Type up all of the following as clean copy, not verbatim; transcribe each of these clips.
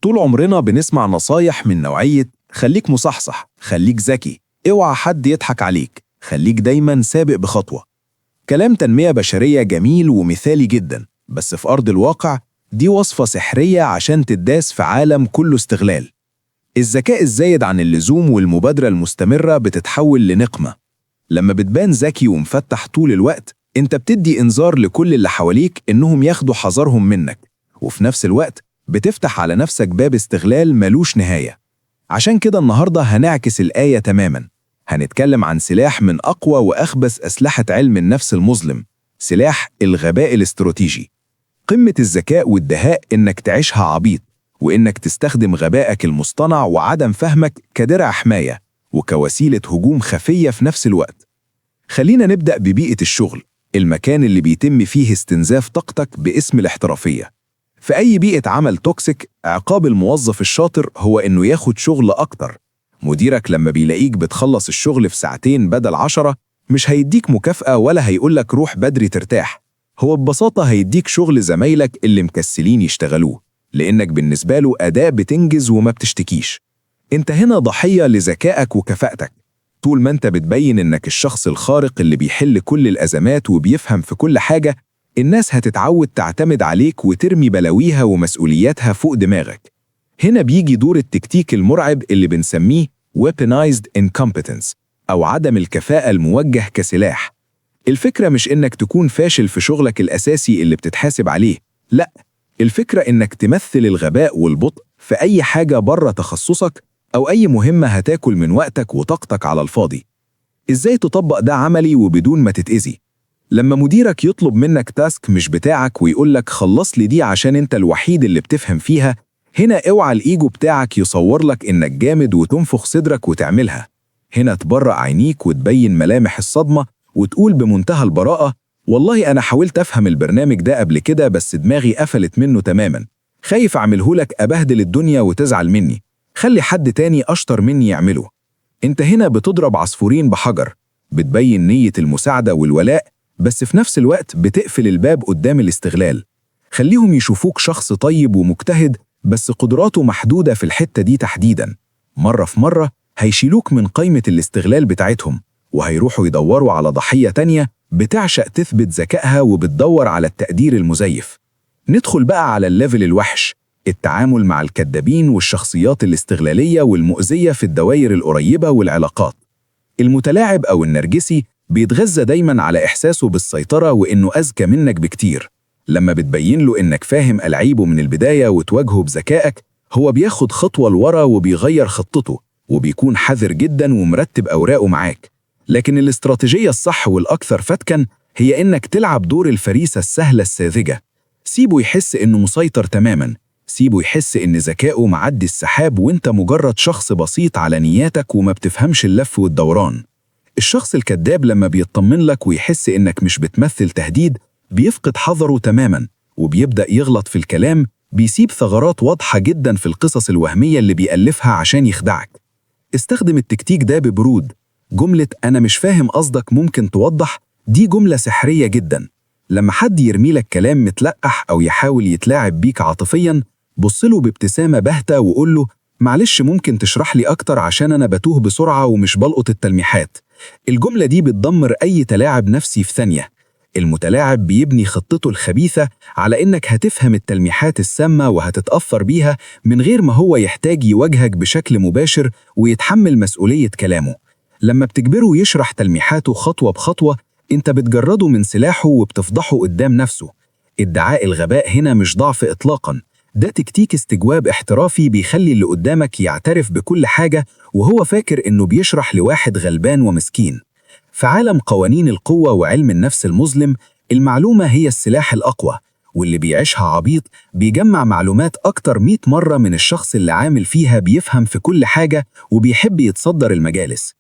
طول عمرنا بنسمع نصايح من نوعية خليك مصحصح، خليك ذكي، اوعى حد يضحك عليك، خليك دايما سابق بخطوة. كلام تنمية بشرية جميل ومثالي جدا، بس في أرض الواقع دي وصفة سحرية عشان تداس في عالم كله استغلال. الذكاء الزايد عن اللزوم والمبادرة المستمرة بتتحول لنقمة. لما بتبان ذكي ومفتح طول الوقت، انت بتدي انذار لكل اللي حواليك انهم ياخدوا حذرهم منك، وفي نفس الوقت بتفتح على نفسك باب استغلال ملوش نهاية. عشان كده النهاردة هنعكس الآية تماما. هنتكلم عن سلاح من أقوى وأخبث أسلحة علم النفس المظلم، سلاح الغباء الاستراتيجي. قمة الذكاء والدهاء إنك تعيشها عبيط، وإنك تستخدم غبائك المصطنع وعدم فهمك كدرع حماية وكوسيلة هجوم خفية في نفس الوقت. خلينا نبدأ ببيئة الشغل، المكان اللي بيتم فيه استنزاف طاقتك باسم الاحترافية. في أي بيئة عمل توكسيك، عقاب الموظف الشاطر هو إنه ياخد شغل أكتر. مديرك لما بيلاقيك بتخلص الشغل في ساعتين بدل 10، مش هيديك مكافأة ولا هيقولك روح بدري ترتاح. هو ببساطة هيديك شغل زمايلك اللي مكسلين يشتغلوه، لأنك بالنسبة له أداة بتنجز وما بتشتكيش. انت هنا ضحية لذكائك وكفاءتك. طول ما انت بتبين انك الشخص الخارق اللي بيحل كل الأزمات وبيفهم في كل حاجة، الناس هتتعود تعتمد عليك وترمي بلاويها ومسؤولياتها فوق دماغك. هنا بيجي دور التكتيك المرعب اللي بنسميه weaponized incompetence، أو عدم الكفاءة الموجه كسلاح. الفكرة مش إنك تكون فاشل في شغلك الأساسي اللي بتتحاسب عليه، لأ، الفكرة إنك تمثل الغباء والبطء في أي حاجة بره تخصصك، أو أي مهمة هتاكل من وقتك وطاقتك على الفاضي. إزاي تطبق ده عملي وبدون ما تتأذي؟ لما مديرك يطلب منك تاسك مش بتاعك ويقولك خلص لي دي عشان انت الوحيد اللي بتفهم فيها، هنا اوعى الإيجو بتاعك يصور لك انك جامد وتنفخ صدرك وتعملها. هنا تبرأ عينيك وتبين ملامح الصدمة وتقول بمنتهى البراءة والله أنا حاولت أفهم البرنامج ده قبل كده بس دماغي قفلت منه تماما، خايف أعملهولك أبهدل الدنيا وتزعل مني، خلي حد تاني أشطر مني يعمله. انت هنا بتضرب عصفورين بحجر، بتبين نية المساعدة والولاء، بس في نفس الوقت بتقفل الباب قدام الاستغلال. خليهم يشوفوك شخص طيب ومجتهد، بس قدراته محدودة في الحتة دي تحديدا. مرة في مرة هيشيلوك من قائمة الاستغلال بتاعتهم، وهيروحوا يدوروا على ضحية تانية بتعشق تثبت ذكائها وبتدور على التقدير المزيف. ندخل بقى على الليفل الوحش، التعامل مع الكذابين والشخصيات الاستغلالية والمؤذية في الدوائر القريبة والعلاقات. المتلاعب أو النرجسي بيتغذى دايما على إحساسه بالسيطرة وإنه أذكى منك بكتير. لما بتبين له إنك فاهم ألعيبه من البداية وتواجهه بذكائك، هو بياخد خطوة لورا وبيغير خطته، وبيكون حذر جدا ومرتب أوراقه معاك. لكن الاستراتيجية الصح والأكثر فتكا هي إنك تلعب دور الفريسة السهلة الساذجة. سيبه يحس إنه مسيطر تماما، سيبه يحس إن ذكائه معدي السحاب وإنت مجرد شخص بسيط على نياتك وما بتفهمش اللف والدوران. الشخص الكذاب لما بيطمن لك ويحس إنك مش بتمثل تهديد، بيفقد حذره تماما وبيبدأ يغلط في الكلام، بيسيب ثغرات واضحة جدا في القصص الوهمية اللي بيألفها عشان يخدعك. استخدم التكتيك ده ببرود. جملة أنا مش فاهم قصدك ممكن توضح، دي جملة سحرية جدا. لما حد يرمي لك كلام متلقح أو يحاول يتلاعب بيك عاطفيا، بصله بابتسامة باهتة وقول له معلش ممكن تشرح لي أكتر عشان أنا بتوه بسرعة ومش بلقط التلميحات. الجملة دي بتدمر أي تلاعب نفسي في ثانية. المتلاعب بيبني خطته الخبيثة على إنك هتفهم التلميحات السامة وهتتأثر بيها من غير ما هو يحتاج يواجهك بشكل مباشر ويتحمل مسؤولية كلامه. لما بتجبره يشرح تلميحاته خطوة بخطوة، انت بتجرده من سلاحه وبتفضحه قدام نفسه. ادعاء الغباء هنا مش ضعف إطلاقا، ده تكتيك استجواب احترافي بيخلي اللي قدامك يعترف بكل حاجة وهو فاكر إنه بيشرح لواحد غلبان ومسكين. في عالم قوانين القوة وعلم النفس المظلم، المعلومة هي السلاح الأقوى، واللي بيعيشها عبيط بيجمع معلومات أكتر 100 مرة من الشخص اللي عامل فيها بيفهم في كل حاجة وبيحب يتصدر المجالس.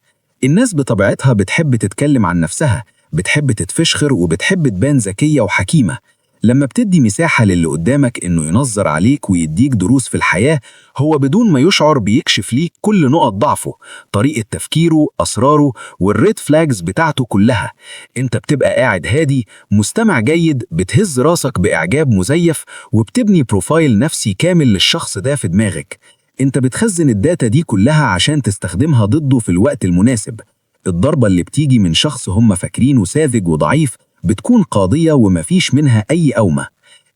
الناس بطبيعتها بتحب تتكلم عن نفسها، بتحب تتفشخر وبتحب تبان ذكية وحكيمة، لما بتدي مساحة للي قدامك إنه ينظر عليك ويديك دروس في الحياة، هو بدون ما يشعر بيكشف ليك كل نقط ضعفه، طريقة تفكيره، أسراره والريد فلاجز بتاعته كلها. انت بتبقى قاعد هادي، مستمع جيد، بتهز راسك بإعجاب مزيف، وبتبني بروفايل نفسي كامل للشخص ده في دماغك. انت بتخزن الداتا دي كلها عشان تستخدمها ضده في الوقت المناسب. الضربة اللي بتيجي من شخص هم فاكرينه ساذج وضعيف بتكون قاضية ومفيش منها أي أومة.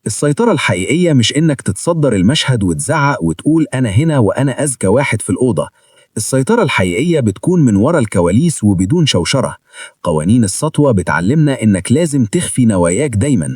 السيطرة الحقيقية مش إنك تتصدر المشهد وتزعق وتقول أنا هنا وأنا أذكى واحد في الأوضة. السيطرة الحقيقية بتكون من ورا الكواليس وبدون شوشرة. قوانين السطوة بتعلمنا إنك لازم تخفي نواياك دايما.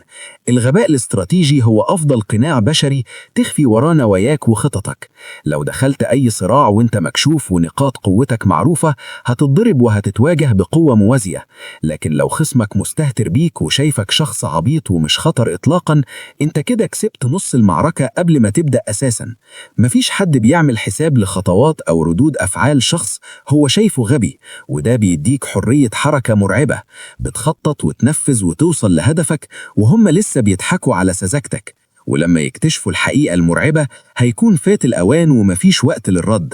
الغباء الاستراتيجي هو أفضل قناع بشري تخفي وراه نواياك وخططك. لو دخلت أي صراع وإنت مكشوف ونقاط قوتك معروفة، هتتضرب وهتتواجه بقوة موازية. لكن لو خصمك مستهتر بيك وشايفك شخص عبيط ومش خطر إطلاقا، إنت كده كسبت نص المعركة قبل ما تبدأ أساسا. مفيش حد بيعمل حساب لخطوات أو ردود أفعال شخص هو شايفه غبي، وده بيديك حرية حركة مرعبة. بتخطط وتنفذ وتوصل لهدفك وهم لسه بيضحكوا على سذاجتك. ولما يكتشفوا الحقيقة المرعبة هيكون فات الأوان ومفيش وقت للرد.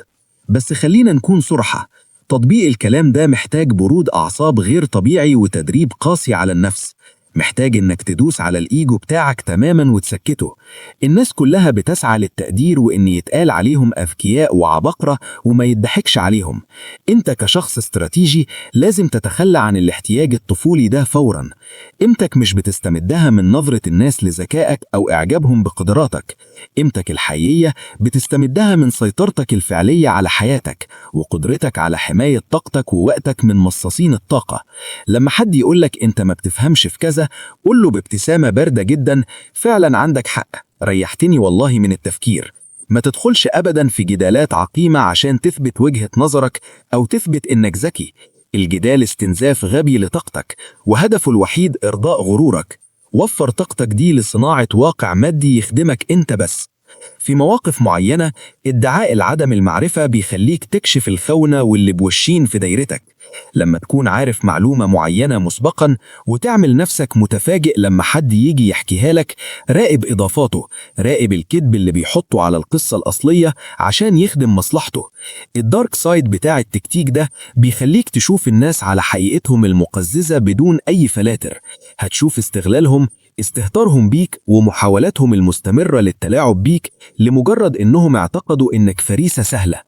بس خلينا نكون صراحة، تطبيق الكلام ده محتاج برود أعصاب غير طبيعي وتدريب قاسي على النفس. محتاج إنك تدوس على الإيجو بتاعك تماما وتسكته. الناس كلها بتسعى للتقدير وإن يتقال عليهم أذكياء وعبقرة وما يضحكش عليهم. أنت كشخص استراتيجي لازم تتخلى عن الاحتياج الطفولي ده فورا. قيمتك مش بتستمدها من نظرة الناس لذكائك أو إعجابهم بقدراتك. قيمتك الحقيقية بتستمدها من سيطرتك الفعلية على حياتك وقدرتك على حماية طاقتك ووقتك من مصاصين الطاقة. لما حد يقولك أنت ما بتفهمش في كذا، قل له بابتسامة باردة جدا: فعلا عندك حق، ريحتني والله من التفكير. ما تدخلش أبدا في جدالات عقيمة عشان تثبت وجهة نظرك أو تثبت إنك ذكي. الجدال استنزاف غبي لطاقتك وهدفه الوحيد إرضاء غرورك. وفر طاقتك دي لصناعة واقع مادي يخدمك أنت بس. في مواقف معينة ادعاء العدم المعرفة بيخليك تكشف الخونة واللي بوشين في دايرتك. لما تكون عارف معلومة معينة مسبقا وتعمل نفسك متفاجئ لما حد يجي يحكيها لك، راقب إضافاته، راقب الكذب اللي بيحطه على القصة الأصلية عشان يخدم مصلحته. الدارك سايد بتاع التكتيك ده بيخليك تشوف الناس على حقيقتهم المقززة بدون أي فلاتر. هتشوف استغلالهم، استهتارهم بيك، ومحاولاتهم المستمرة للتلاعب بيك لمجرد إنهم اعتقدوا إنك فريسة سهلة.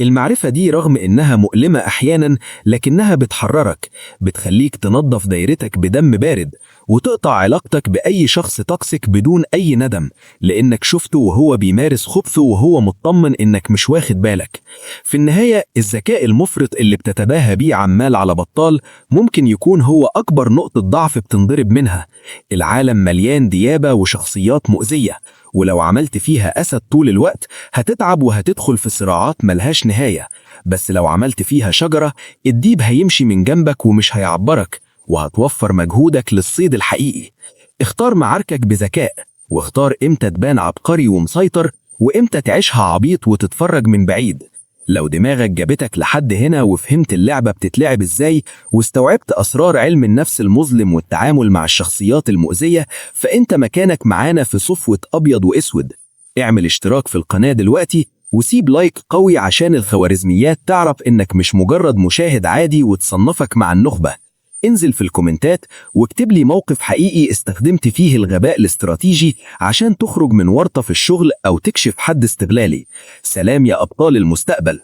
المعرفة دي رغم إنها مؤلمة أحيانا لكنها بتحررك، بتخليك تنظف دايرتك بدم بارد وتقطع علاقتك بأي شخص توكسيك بدون أي ندم، لأنك شفته وهو بيمارس خبثه وهو مطمن إنك مش واخد بالك. في النهاية الذكاء المفرط اللي بتتباهى بيه عمال على بطال ممكن يكون هو أكبر نقطة ضعف بتنضرب منها. العالم مليان ديابة وشخصيات مؤذية، ولو عملت فيها أسد طول الوقت هتتعب وهتدخل في صراعات ملهاش نهاية. بس لو عملت فيها شجرة، الديب هيمشي من جنبك ومش هيعبرك، وهتوفر مجهودك للصيد الحقيقي. اختار معاركك بذكاء، واختار امتى تبان عبقري ومسيطر وامتى تعيشها عبيط وتتفرج من بعيد. لو دماغك جابتك لحد هنا وفهمت اللعبة بتتلعب ازاي واستوعبت أسرار علم النفس المظلم والتعامل مع الشخصيات المؤذية، فأنت مكانك معانا في صفوة أبيض وإسود. اعمل اشتراك في القناة دلوقتي وسيب لايك قوي عشان الخوارزميات تعرف إنك مش مجرد مشاهد عادي وتصنفك مع النخبة. انزل في الكومنتات واكتب لي موقف حقيقي استخدمت فيه الغباء الاستراتيجي عشان تخرج من ورطة في الشغل أو تكشف حد استغلالي. سلام يا أبطال المستقبل.